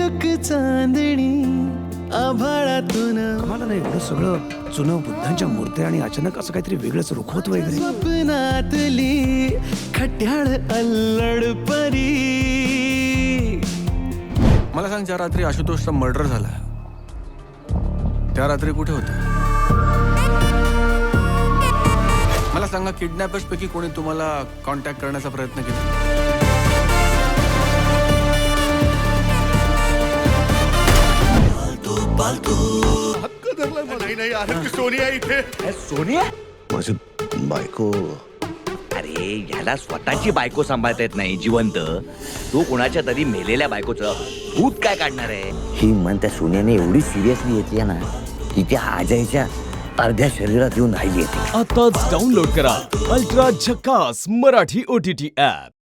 नाजूक चांदणी आभाळातून मला नाही एवढं सगळं जुनं बुद्धांच्या मूर्त्या आणि अचानक असं काहीतरी वेगळंच रुखवत वगैरे. स्वप्नातली खट्याळ अल्लड परी. मला सांग, ज्या रात्री आशुतोषचा मर्डर झाला त्या रात्री कुठे होता? मला सांगा, किडनॅपर्स पैकी कोणी तुम्हाला कॉन्टॅक्ट करण्याचा प्रयत्न केला? सोनिया माझी बायको. अरे ह्याला स्वतःची बायको सांभाळता येत नाही जिवंत, तो कोणाच्या तरी मेलेल्या बायकोचं भूत काय काढणार आहे. ही मन त्या सोन्याने एवढी सिरियसली घेतली ना की त्या आजयच्या अर्ध्या शरीरात येऊन राहिली येते. आताच डाउनलोड करा अल्ट्रा झकास मराठी OTT ऍप.